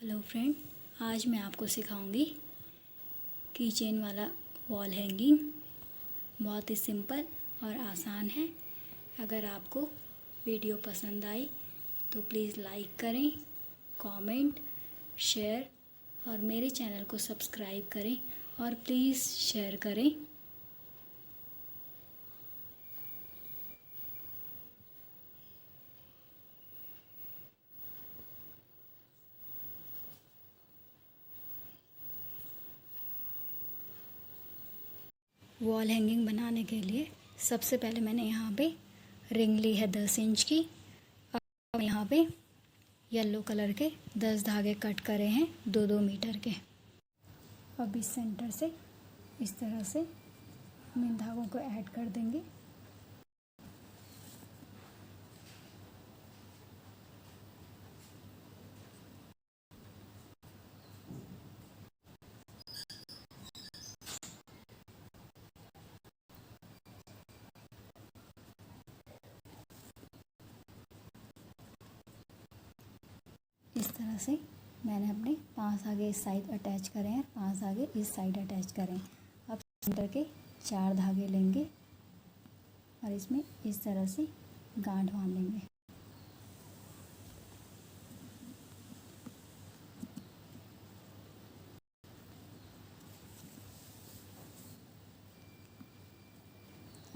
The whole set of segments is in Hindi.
हेलो फ्रेंड, आज मैं आपको सिखाऊंगी की चेन वाला वॉल हैंगिंग। बहुत ही सिंपल और आसान है। अगर आपको वीडियो पसंद आई तो प्लीज़ लाइक करें, कमेंट, शेयर और मेरे चैनल को सब्सक्राइब करें और प्लीज़ शेयर करें। वॉल हैंगिंग बनाने के लिए सबसे पहले मैंने यहाँ पे रिंग ली है 10 इंच की। अब यहाँ पे येलो कलर के 10 धागे कट करे हैं 2-2 मीटर के। अब इस सेंटर से इस तरह से हम इन धागों को ऐड कर देंगे। इस तरह से मैंने अपने 5 धागे इस साइड अटैच करें हैं, 5 धागे इस साइड अटैच करें। अब सेंटर के 4 धागे लेंगे और इसमें इस तरह से गांठ बांध लेंगे।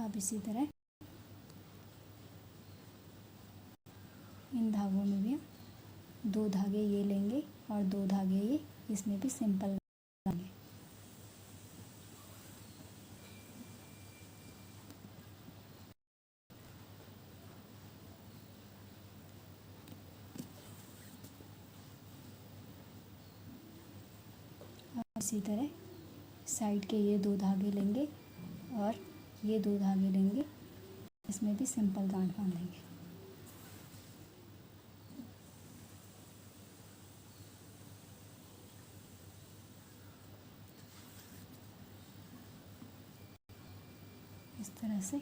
अब इसी तरह इन धागों में भी हम 2 धागे ये लेंगे और 2 धागे ये, इसमें भी सिंपल लगाएंगे। और इसी तरह साइड के ये 2 धागे लेंगे और ये 2 धागे लेंगे, इसमें भी सिंपल गांठ बांध लेंगे। इस तरह से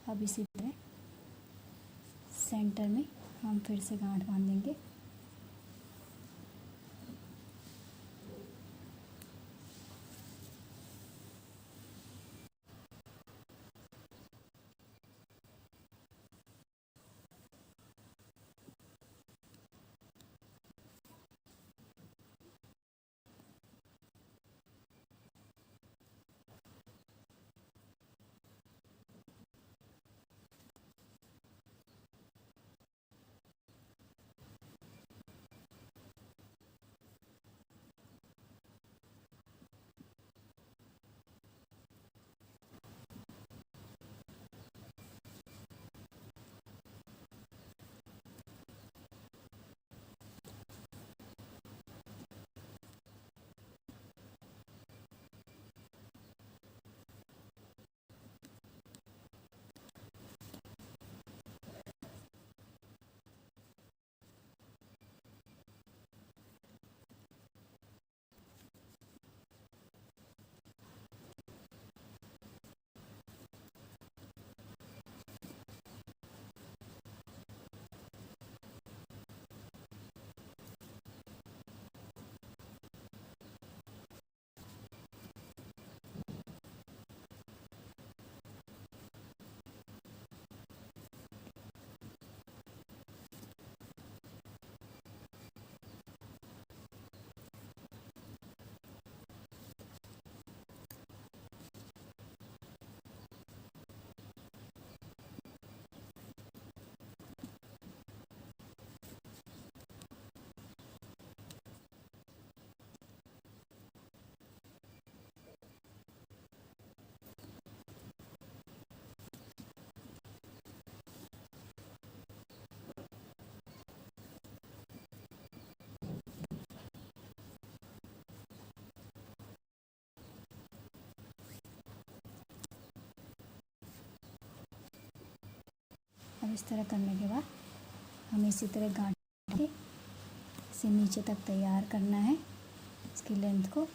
अब इसी तरह सेंटर में हम फिर से गांठ बांध देंगे। अब इस तरह करने के बाद हमें इसी तरह गांठ के इसे नीचे तक तैयार करना है, इसकी लेंथ को।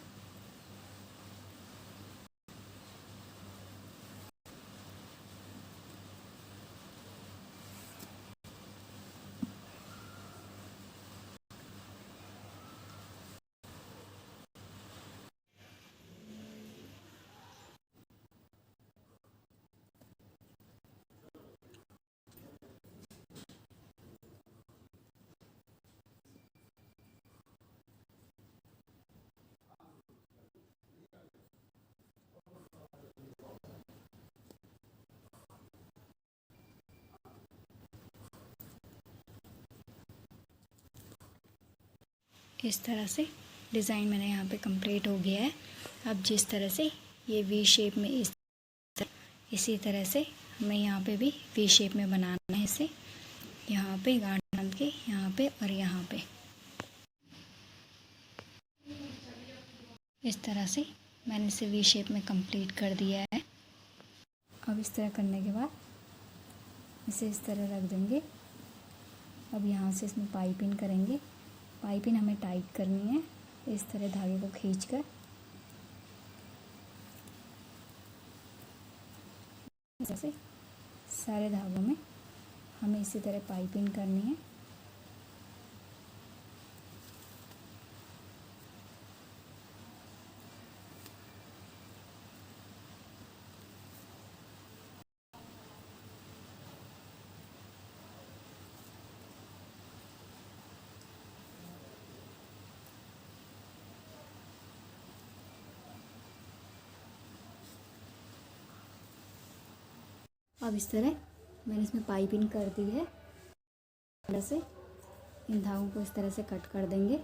इस तरह से डिज़ाइन मेरा यहाँ पे कंप्लीट हो गया है। अब जिस तरह से ये वी शेप में इसी तरह से हमें यहाँ पे भी वी शेप में बनाना है इसे। यहाँ पे गांठ बांध के यहाँ पे और यहाँ पे इस तरह से मैंने इसे वी शेप में कंप्लीट कर दिया है। अब इस तरह करने के बाद इसे इस तरह रख देंगे। अब यहाँ से इसमें पाइपिंग करेंगे। पाइपिंग हमें टाइट करनी है इस तरह धागे को खींचकर। जैसे सारे धागों में हमें इसी तरह पाइपिंग करनी है। अब इस तरह मैंने इसमें पाइपिंग कर दी है। तरह से इन धागों को इस तरह से कट कर देंगे।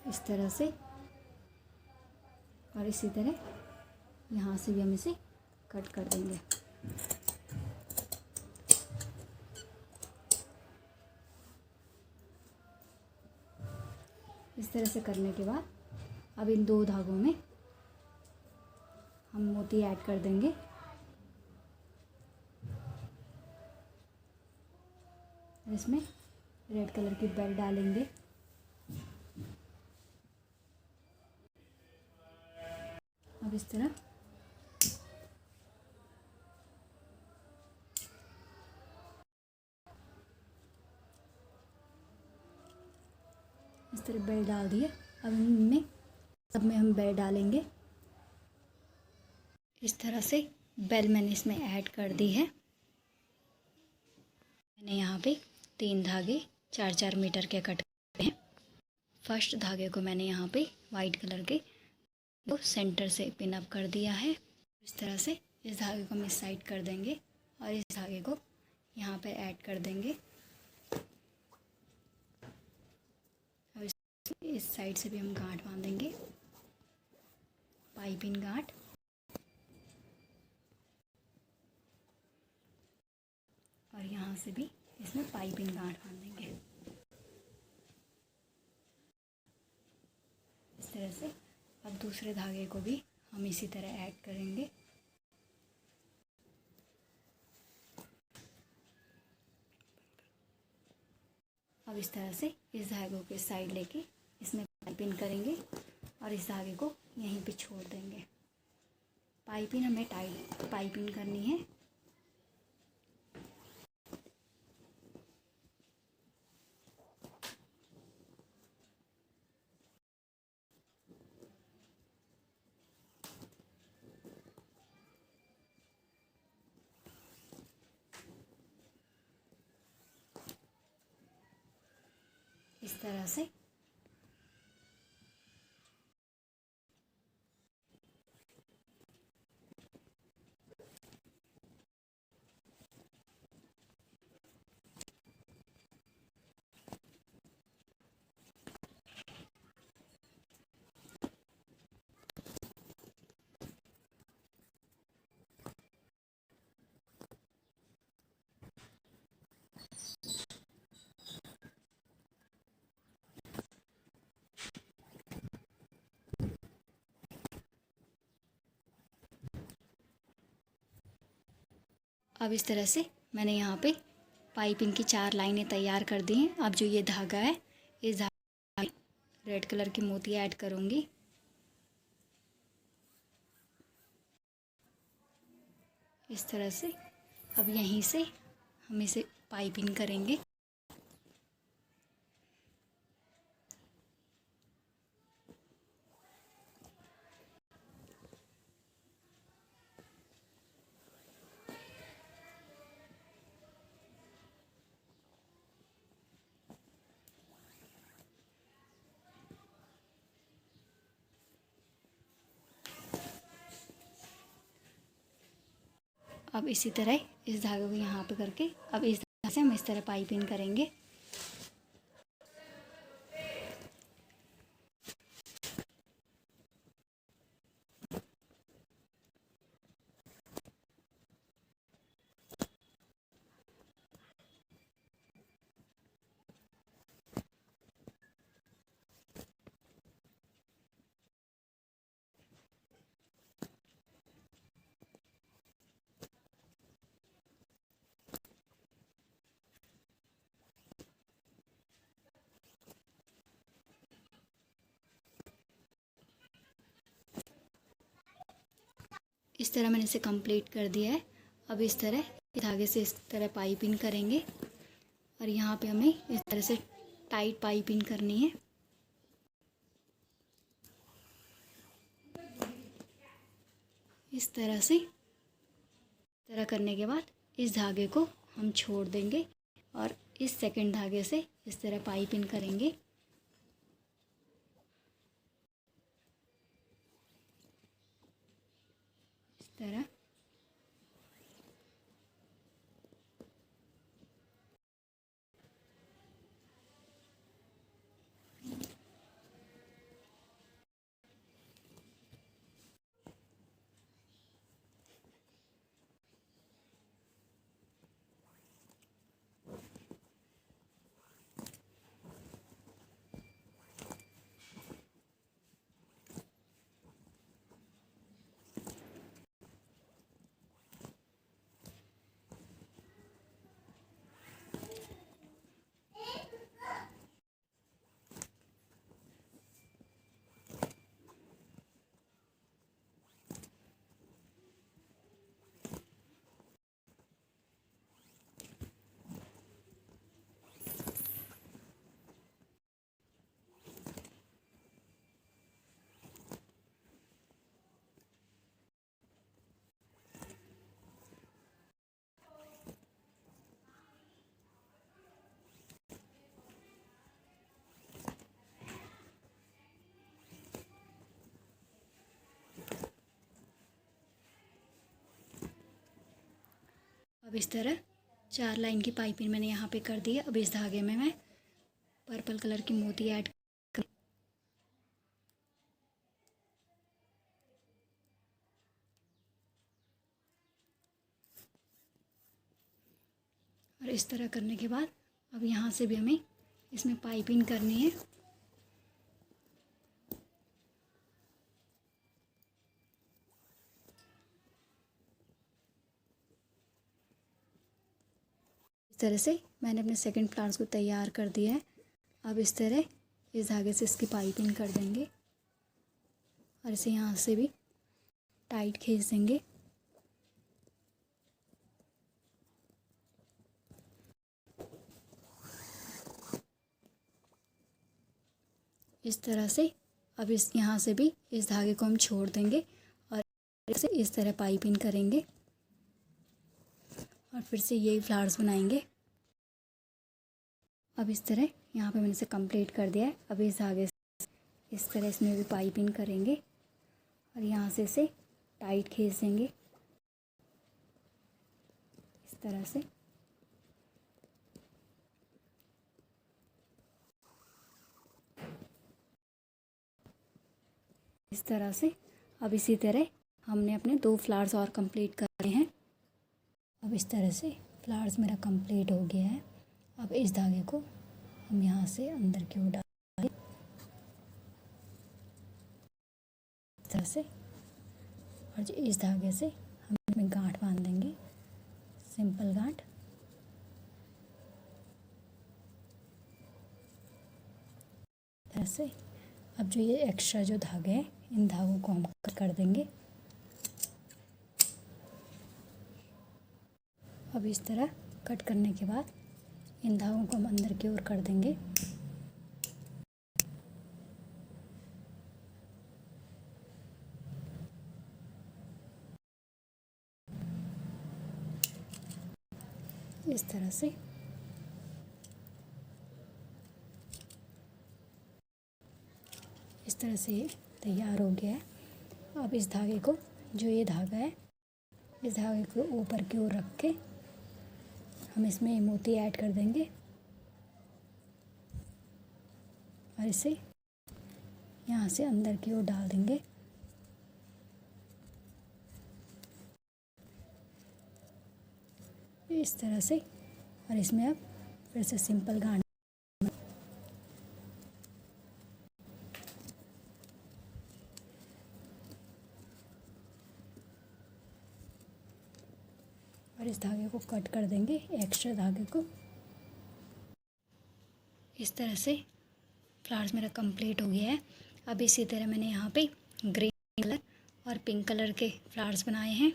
इस तरह से और इसी तरह यहाँ से भी हम इसे कट कर देंगे। इस तरह से करने के बाद अब इन दो धागों में हम मोती ऐड कर देंगे। इसमें रेड कलर की बेल डालेंगे। अब इस तरह बेल डाल दिए। अब इनमें सब में हम बेल डालेंगे। इस तरह से बेल मैंने इसमें ऐड कर दी है। मैंने यहाँ पे 3 धागे 4-4 मीटर के कट किए हैं। फर्स्ट धागे को मैंने यहाँ पे वाइट कलर के वो सेंटर से पिन अप कर दिया है। इस तरह से इस धागे को हम इस साइड कर देंगे और इस धागे को यहाँ पे ऐड कर देंगे। और इस साइड से भी हम गांठ बांधेंगे, पाइपिंग गांठ। और यहाँ से भी इसमें पाइपिंग गांठ बांधेंगे। इस तरह से अब दूसरे धागे को भी हम इसी तरह ऐड करेंगे। अब इस तरह से इस धागे के साइड लेके इसमें पाइपिंग करेंगे और इस धागे को यहीं पे छोड़ देंगे। पाइपिंग हमें टाइट पाइपिंग करनी है। इस तरह से अब इस तरह से मैंने यहाँ पे पाइपिंग की 4 लाइनें तैयार कर दी हैं। अब जो ये धागा है, इस धागे में रेड कलर की मोती ऐड करूँगी। इस तरह से अब यहीं से हम इसे पाइपिंग करेंगे। अब इसी तरह इस धागे को यहाँ पे करके अब इस ऐसे हम इस तरह पाइपिंग करेंगे। इस तरह मैंने इसे कंप्लीट कर दिया है। अब इस तरह धागे से इस तरह पाइपिंग करेंगे और यहाँ पे हमें इस तरह से टाइट पाइपिंग करनी है। इस तरह से करने के बाद इस धागे को हम छोड़ देंगे और इस सेकंड धागे से इस तरह पाइपिंग करेंगे। इस तरह अब इस तरह 4 लाइन की पाइपिंग मैंने यहाँ पे कर दी है। अब इस धागे में मैं पर्पल कलर की मोती ऐड कर और इस तरह करने के बाद अब यहाँ से भी हमें इसमें पाइपिंग करनी है। इस तरह से मैंने अपने सेकंड फ्लावर्स को तैयार कर दिया है। अब इस तरह इस धागे से इसकी पाइपिंग कर देंगे और इसे यहाँ से भी टाइट खींच देंगे। इस तरह से अब इस यहाँ से भी इस धागे को हम छोड़ देंगे और इसे इस तरह पाइपिंग करेंगे और फिर से यही फ्लावर्स बनाएंगे। अब इस तरह यहाँ पे मैंने इसे कंप्लीट कर दिया है। अब इस धागे से इस तरह इसमें भी पाइपिंग करेंगे और यहाँ से इसे टाइट खींच देंगे इस तरह से। इस तरह से अब इसी तरह हमने अपने 2 फ्लावर्स और कंप्लीट करने हैं। अब इस तरह से फ्लावर्स मेरा कंप्लीट हो गया है। अब इस धागे को हम यहाँ से अंदर की ओर डालेंगे इस तरह से और जो इस धागे से हम इसमें गांठ बांध देंगे, सिंपल गांठ। इस तरह से अब जो ये एक्स्ट्रा जो धागे हैं इन धागों को हम कट कर देंगे। अब इस तरह कट करने के बाद इन धागों को हम अंदर की ओर कर देंगे। इस तरह से ये तैयार हो गया है। अब इस धागे को, जो ये धागा है, इस धागे को ऊपर की ओर रख के हम इसमें मोती ऐड कर देंगे और इसे यहाँ से अंदर की ओर डाल देंगे। इस तरह से। और इसमें अब फिर से सिंपल गांठ और इस धागे को कट कर देंगे, एक्स्ट्रा धागे को। इस तरह से फ्लावर्स मेरा कंप्लीट हो गया है। अब इसी तरह मैंने यहाँ पे ग्रीन कलर और पिंक कलर के फ्लावर्स बनाए हैं।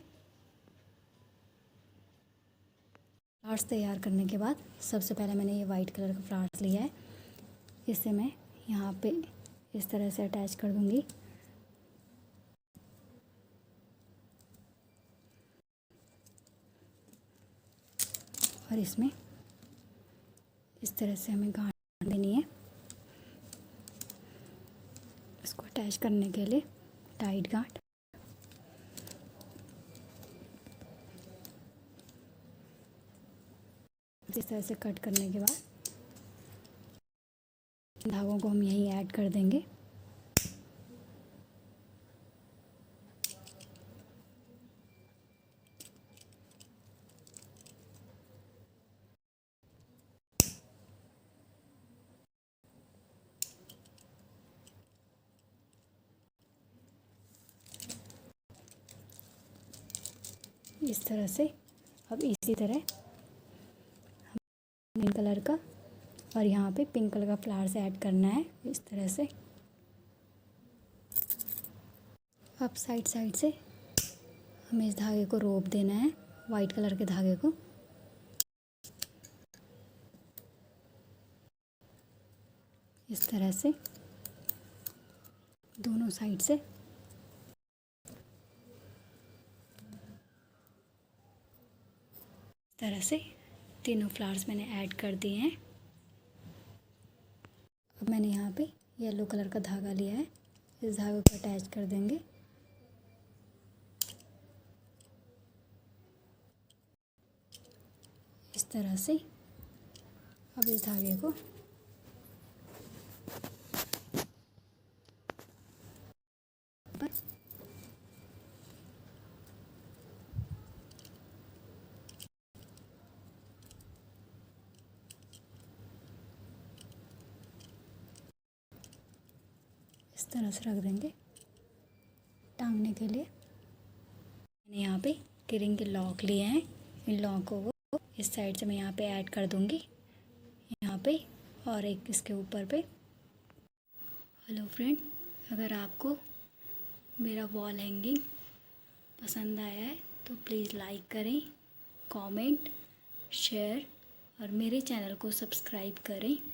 फ्लावर्स तैयार करने के बाद सबसे पहले मैंने ये वाइट कलर का फ्लावर्स लिया है। इसे मैं यहाँ पे इस तरह से अटैच कर दूँगी। और इसमें इस तरह से हमें गांठ देनी है। इसको अटैच करने के लिए टाइट गांठ। इस तरह से कट करने के बाद धागों को हम यहीं ऐड कर देंगे। इस तरह से। अब इसी तरह ग्रीन कलर का और यहाँ पे पिंक कलर का फ्लावर्स ऐड करना है इस तरह से। अब साइड साइड से हमें इस धागे को रोप देना है, वाइट कलर के धागे को। इस तरह से दोनों साइड से। इस तरह से तीनों फ्लावर्स मैंने ऐड कर दिए हैं। अब मैंने यहाँ पे येलो कलर का धागा लिया है, इस धागे को अटैच कर देंगे। इस तरह से। अब इस धागे को इस तरह से रख देंगे टांगने के लिए। मैंने यहाँ पे किरिंग के लॉक लिए हैं, इन लॉकों को इस साइड से मैं यहाँ पे ऐड कर दूँगी, यहाँ पे और एक इसके ऊपर पे। हेलो फ्रेंड, अगर आपको मेरा वॉल हैंगिंग पसंद आया है तो प्लीज़ लाइक करें, कमेंट, शेयर और मेरे चैनल को सब्सक्राइब करें।